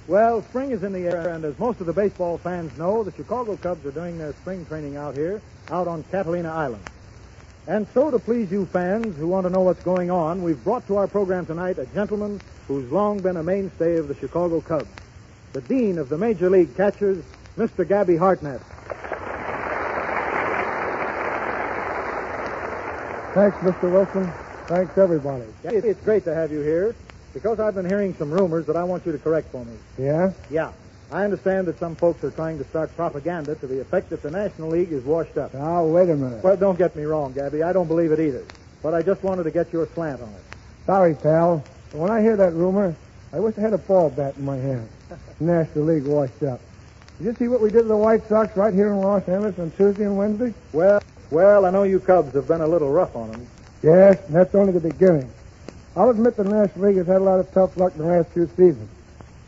Well, spring is in the air, and as most of the baseball fans know, the Chicago Cubs are doing their spring training out here, out on Catalina Island. And so, to please you fans who want to know what's going on, we've brought to our program tonight a gentleman who's long been a mainstay of the Chicago Cubs, the dean of the Major League Catchers, Mr. Gabby Hartnett. Thanks, Mr. Willson. Thanks, everybody. It's great to have you here, because I've been hearing some rumors that I want you to correct for me. Yeah? Yeah. I understand that some folks are trying to start propaganda to the effect that the National League is washed up. Now, wait a minute. Well, don't get me wrong, Gabby. I don't believe it either. But I just wanted to get your slant on it. Sorry, pal. But when I hear that rumor, I wish I had a ball bat in my hand. National League washed up. Did you see what we did to the White Sox right here in Los Angeles on Tuesday and Wednesday? Well, I know you Cubs have been a little rough on them. Yes, and that's only the beginning. I'll admit the National League has had a lot of tough luck in the last few seasons.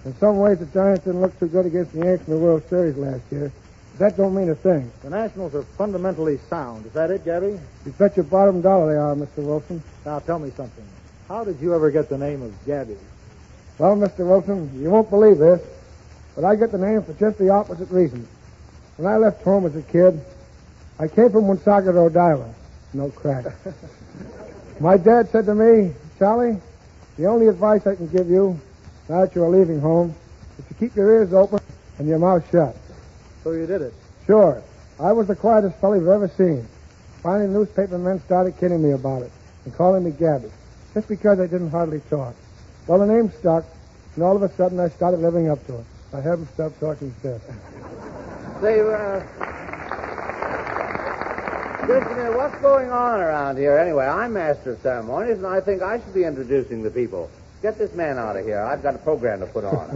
In some ways, the Giants didn't look too good against the Yankees in the World Series last year. But that don't mean a thing. The Nationals are fundamentally sound. Is that it, Gabby? You bet your bottom dollar they are, Mr. Wilson. Now, tell me something. How did you ever get the name of Gabby? Well, Mr. Wilson, you won't believe this, but I get the name for just the opposite reason. When I left home as a kid, I came from Woonsocket, Rhode Island. No crack. My dad said to me, Charlie, the only advice I can give you, now that you're leaving home, is to keep your ears open and your mouth shut. So you did it? Sure. I was the quietest fellow you've ever seen. Finally, the newspaper men started kidding me about it and calling me Gabby, just because I didn't hardly talk. Well, the name stuck, and all of a sudden I started living up to it. I haven't stopped talking since. Say, just a minute, what's going on around here anyway? I'm master of ceremonies, and I think I should be introducing the people. Get this man out of here. I've got a program to put on.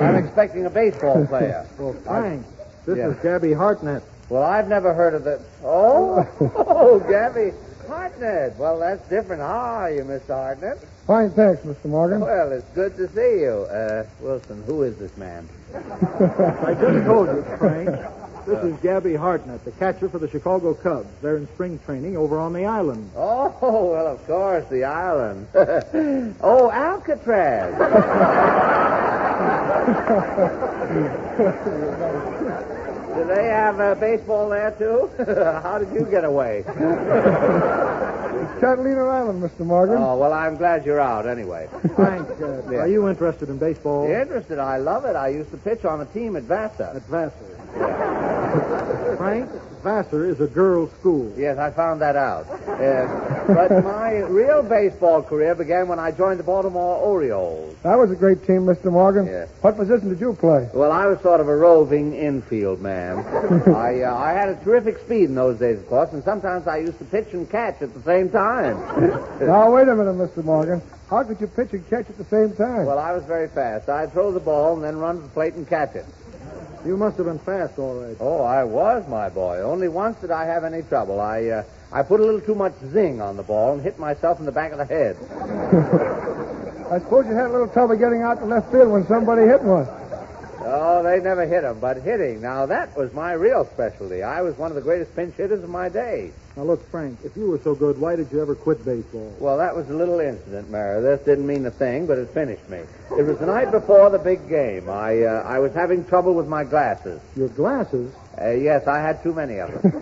I'm expecting a baseball player. Well, Frank, this is Gabby Hartnett. Well, I've never heard of it. Oh, Gabby Hartnett. Well, that's different. How are you, Mr. Hartnett? Fine, thanks, Mr. Morgan. Well, it's good to see you. Willson, who is this man? I just told you, Frank. This is Gabby Hartnett, the catcher for the Chicago Cubs. They're in spring training over on the island. Oh, well, of course, the island. Oh, Alcatraz. Do they have baseball there, too? How did you get away? It's Catalina Island, Mr. Morgan. Oh, well, I'm glad you're out anyway. Frank, are you interested in baseball? Interested? I love it. I used to pitch on a team at Vassar. At Vassar. Frank, Vassar is a girls' school. Yes, I found that out. But my real baseball career began when I joined the Baltimore Orioles. That was a great team, Mr. Morgan. Yes. What position did you play? Well, I was sort of a roving infield man. I had a terrific speed in those days, of course, and sometimes I used to pitch and catch at the same time. Now, wait a minute, Mr. Morgan. How could you pitch and catch at the same time? Well, I was very fast. I'd throw the ball and then run to the plate and catch it. You must have been fast, all right. Oh, I was, my boy. Only once did I have any trouble. I put a little too much zing on the ball and hit myself in the back of the head. I suppose you had a little trouble getting out to left field when somebody hit one. Oh, they never hit him, but hitting, now that was my real specialty. I was one of the greatest pinch hitters of my day. Now, look, Frank, if you were so good, why did you ever quit baseball? Well, that was a little incident, Meredith. Didn't mean a thing, but it finished me. It was the night before the big game. I was having trouble with my glasses. Your glasses? Yes, I had too many of them.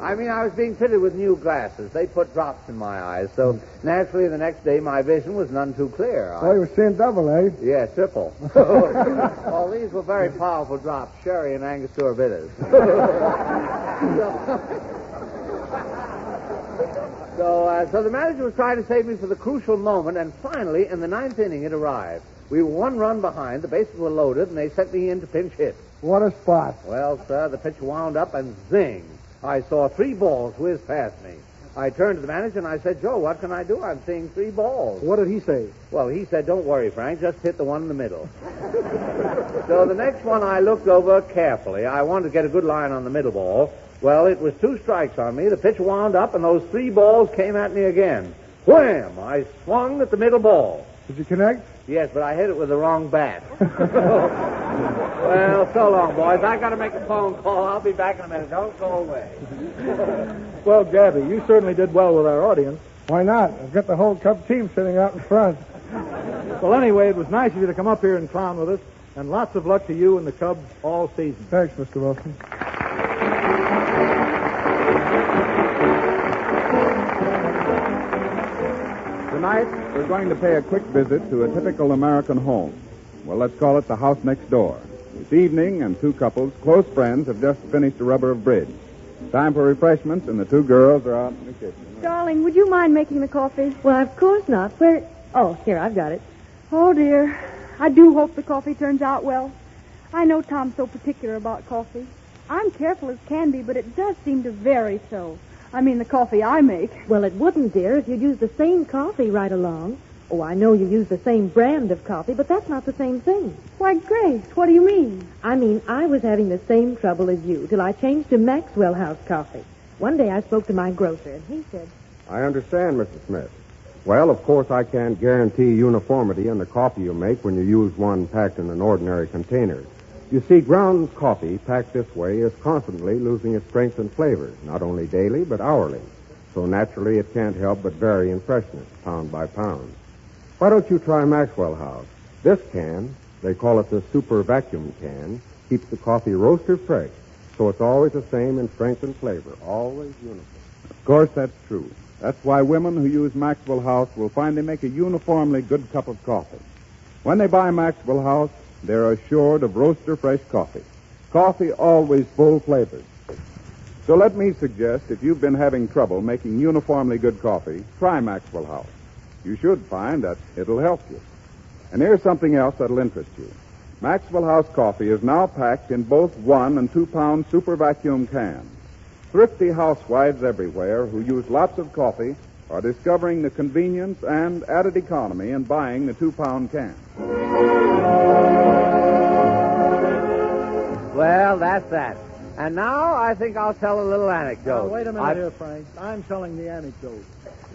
I mean, I was being fitted with new glasses. They put drops in my eyes, so naturally the next day my vision was none too clear. Oh, you were seeing double, eh? Yeah, triple. Well, these were very powerful drops, sherry and Angostura bitters. So the manager was trying to save me for the crucial moment, and finally, in the ninth inning, it arrived. We were one run behind, the bases were loaded, and they sent me in to pinch hit. What a spot. Well, sir, the pitcher wound up and zing. I saw 3 balls whiz past me. I turned to the manager and I said, Joe, what can I do? I'm seeing 3 balls. What did he say? Well, he said, don't worry, Frank, just hit the one in the middle. So the next one I looked over carefully. I wanted to get a good line on the middle ball. Well, it was 2 strikes on me. The pitcher wound up and those 3 balls came at me again. Wham! I swung at the middle ball. Did you connect? Yes, but I hit it with the wrong bat. Well, so long, boys. I got to make a phone call. I'll be back in a minute. Don't go away. Well, Gabby, you certainly did well with our audience. Why not? I've got the whole Cub team sitting out in front. Well, anyway, it was nice of you to come up here and clown with us, and lots of luck to you and the Cubs all season. Thanks, Mr. Wilson. Tonight, we're going to pay a quick visit to a typical American home. Well, let's call it the house next door. This evening, and two couples, close friends, have just finished a rubber of bridge. Time for refreshments, and the two girls are out in the kitchen. Darling, would you mind making the coffee? Well, of course not. Where? Oh, here, I've got it. Oh, dear. I do hope the coffee turns out well. I know Tom's so particular about coffee. I'm careful as can be, but it does seem to vary so. I mean, the coffee I make. Well, it wouldn't, dear, if you'd use the same coffee right along. Oh, I know you use the same brand of coffee, but that's not the same thing. Why, Grace, what do you mean? I mean, I was having the same trouble as you till I changed to Maxwell House coffee. One day I spoke to my grocer, and he said... I understand, Mrs. Smith. Well, of course, I can't guarantee uniformity in the coffee you make when you use one packed in an ordinary container. You see, ground coffee packed this way is constantly losing its strength and flavor, not only daily, but hourly. So naturally, it can't help but vary in freshness, pound by pound. Why don't you try Maxwell House? This can, they call it the super vacuum can, keeps the coffee roaster fresh, so it's always the same in strength and flavor, always uniform. Of course, that's true. That's why women who use Maxwell House will find they make a uniformly good cup of coffee. When they buy Maxwell House, they're assured of roaster fresh coffee. Coffee always full flavored. So let me suggest, if you've been having trouble making uniformly good coffee, try Maxwell House. You should find that it'll help you. And here's something else that'll interest you. Maxwell House coffee is now packed in both 1 and 2 pound super vacuum cans. Thrifty housewives everywhere who use lots of coffee are discovering the convenience and added economy in buying the 2 pound can. Well, that's that. And now I think I'll tell a little anecdote. Now, wait a minute here, Frank. I'm telling the anecdote.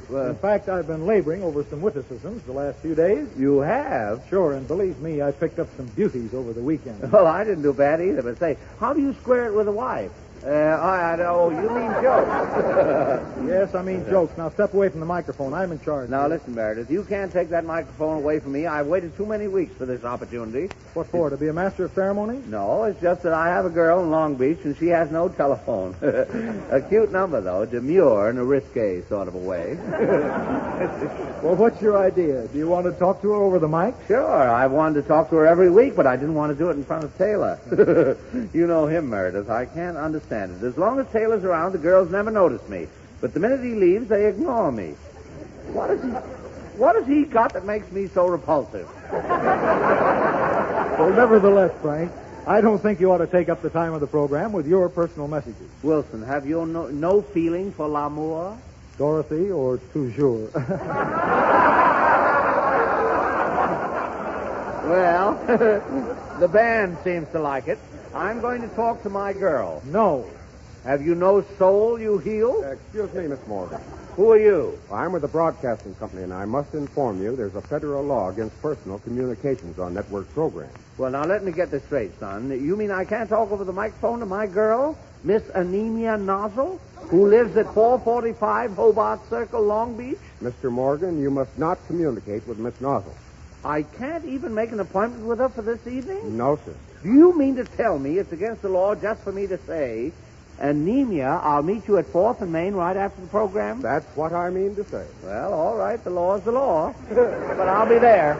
In fact, I've been laboring over some witticisms the last few days. You have? Sure, and believe me, I picked up some beauties over the weekend. Well, I didn't do bad either, but say, how do you square it with a wife? Oh, you mean jokes. Yes, I mean jokes. Now, step away from the microphone. I'm in charge. Now, listen, Meredith, you can't take that microphone away from me. I've waited too many weeks for this opportunity. What for, to be a master of ceremonies? No, it's just that I have a girl in Long Beach, and she has no telephone. A cute number, though, demure in a risque sort of a way. Well, what's your idea? Do you want to talk to her over the mic? Sure, I wanted to talk to her every week, but I didn't want to do it in front of Taylor. You know him, Meredith. I can't understand it. As long as Taylor's around, the girls never notice me. But the minute he leaves, they ignore me. What has he got that makes me so repulsive? Well, nevertheless, Frank, I don't think you ought to take up the time of the program with your personal messages. Wilson, have you no feeling for l'amour? Dorothy or toujours? Well, the band seems to like it. I'm going to talk to my girl. No. Have you no soul, you heel? Excuse me, Miss Morgan. Who are you? I'm with the broadcasting company, and I must inform you there's a federal law against personal communications on network programs. Well, now, let me get this straight, son. You mean I can't talk over the microphone to my girl, Miss Anemia Nozzle, who lives at 445 Hobart Circle, Long Beach? Mr. Morgan, you must not communicate with Miss Nozzle. I can't even make an appointment with her for this evening? No, sir. Do you mean to tell me it's against the law just for me to say, Anemia, I'll meet you at 4th and Main right after the program? That's what I mean to say. Well, all right, the law's the law. But I'll be there.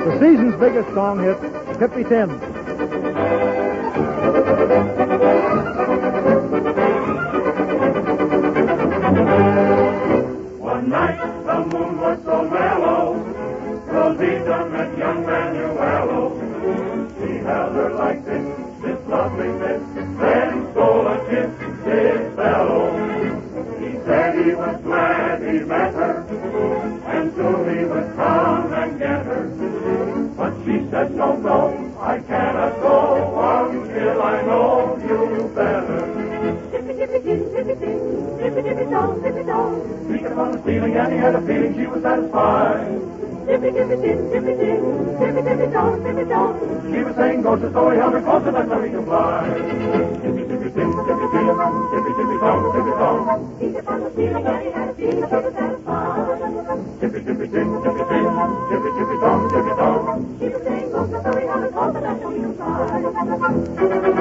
The season's biggest song hit, Tippy Tim. One night the moon was so mellow, Rosita met young Manuelo. She held her like this lovely miss, then stole a kiss, this fellow. He said he was glad he met her, and soon he would come and get her. But she said, no, I cannot go until I know you better. Tippy-tippy-ting, tippy-tippy-tong, tippy-tong. He kept on stealing, and he had a feeling she was satisfied. tippy, tippy, tin, tippy, tin, tippy, tippy, tom, tippy, tom. She was saying, go to story, held her closer, that's how we can fly. Tippy, tippy, tin, tippy, tin, tippy, tippy, tom, tippy, tom. He kept on the ceiling and he had a feeling he was satisfied. Tippy, tippy, tin, tippy, tin, tippy, tippy, tom, tippy, tom. She was saying, go to story, held her closer, that's how we can fly.